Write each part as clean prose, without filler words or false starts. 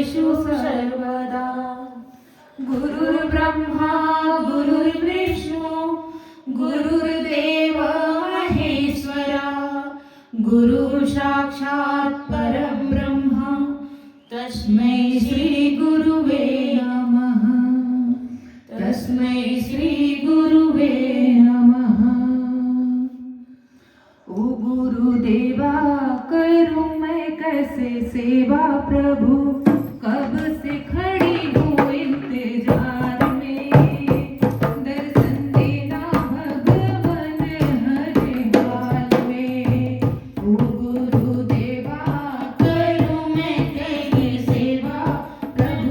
सर्वेषु सर्वदा। गुरुर्ब्रह्मा गुरुर्विष्णु गुरुर्देव महेश्वरा, गुरु साक्षात् परब्रह्म तस्मै श्री गुरुवे नमः। तस्मै श्री गुरुवे नमः। ओ गुरुदेवा करूं मैं कैसे सेवा प्रभु, कब से खड़ी हूँ इंतजार में, दर्शन देना भगवान हर हाल में। ओ गुरुदेवा करूं मैं कैसे सेवा प्रभु,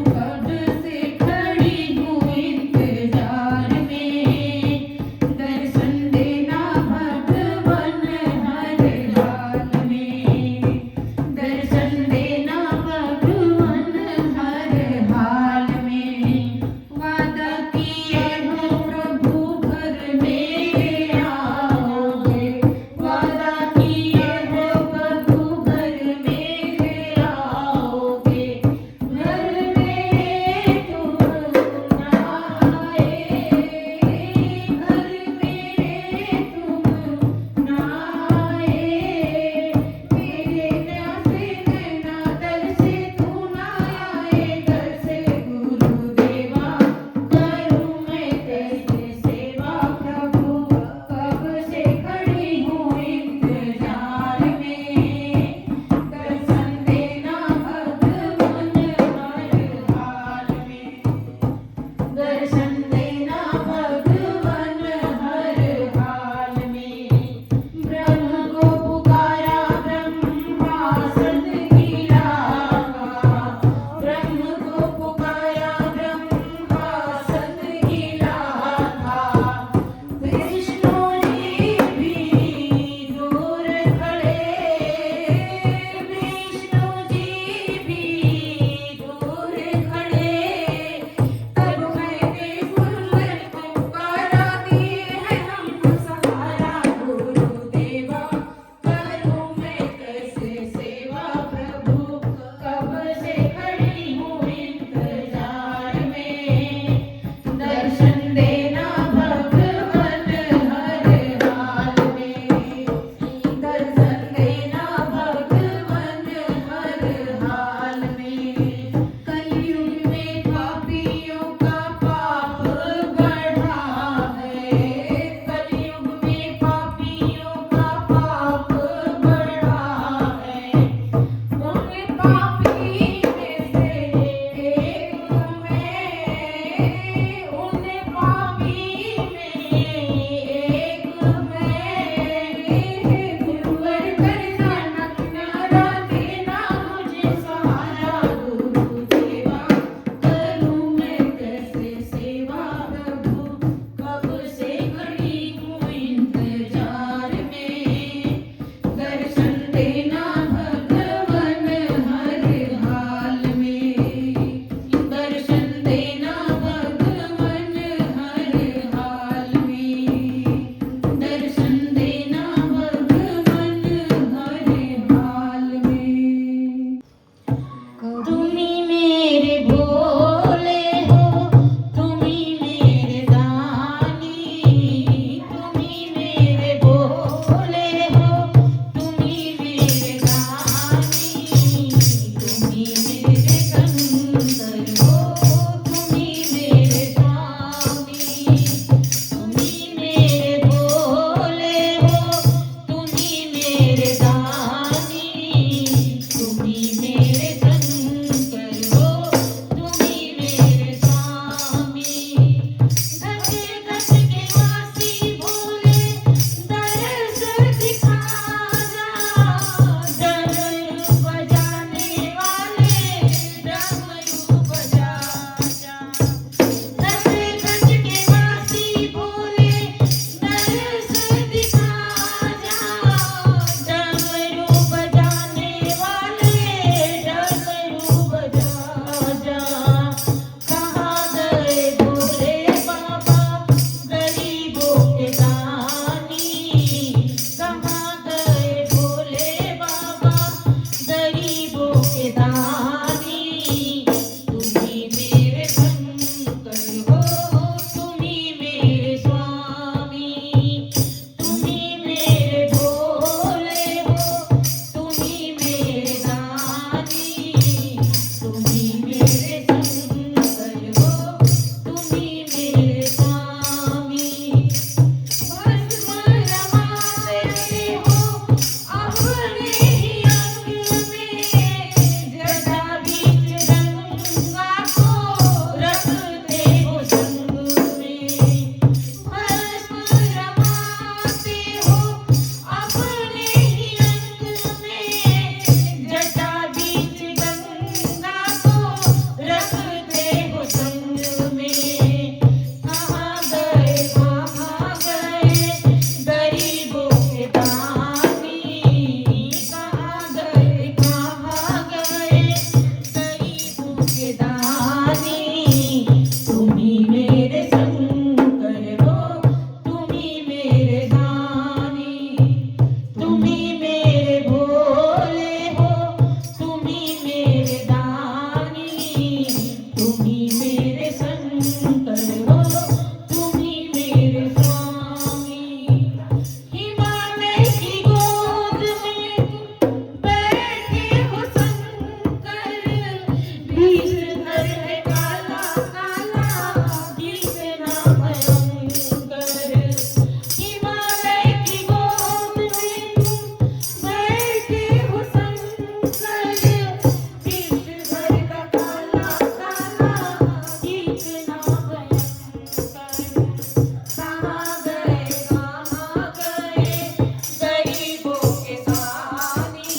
दानी, तुम ही मेरे शंकर हो, तुम ही मेरे दानी, तुम ही मेरे भोले हो, तुम ही मेरे दानी, तुम ही मेरे शंकर हो, तुम ही मेरे स्वामी। हिमालय की गोद में बैठे हो शंकर, विषधर है काला काला, कितना भयंकर। हिमालय की गोद में बैठे हो शंकर, विषधर का काला काला, कितना भयंकर। कहाँ गए गरीबों के सानी,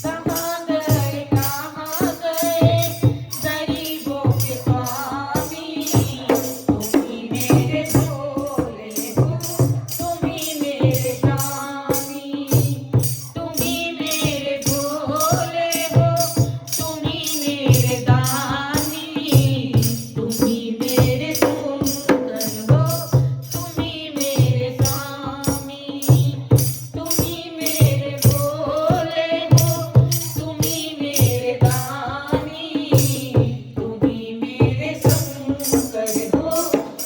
कहाँ गए गरीबों के स्वामी। तुम ही मेरे भोले हो, तुम ही मेरे स्वामी, तुम ही मेरे भोले हो, तुम ही मेरे दानी, तुम ही मेरे सुंदर हो, तुम ही मेरे स्वामी, तुम ही मेरे भोले हो, तुम ही मेरे दानी, तुम ही मेरे शंकर हो,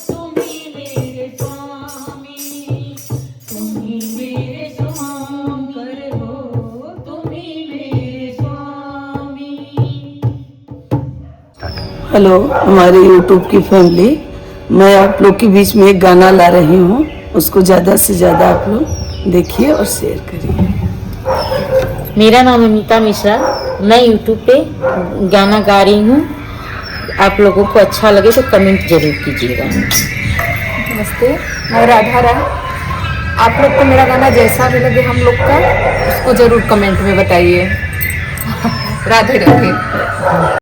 तुम ही मेरे स्वामी, तुम ही मेरे शंकर हो, तुम ही मेरे स्वामी। हेलो हमारे YouTube की फैमिली, मैं आप लोग के बीच में एक गाना ला रही हूँ, उसको ज़्यादा से ज़्यादा आप लोग देखिए और शेयर करिए। मेरा नाम अमिता मिश्रा, मैं YouTube पे गाना गा रही हूँ। आप लोगों को अच्छा लगे तो कमेंट जरूर कीजिएगा। नमस्ते, मैं राधा राय। आप लोग को मेरा गाना जैसा भी लगे हम लोग का, उसको ज़रूर कमेंट में बताइए। राधे राधे।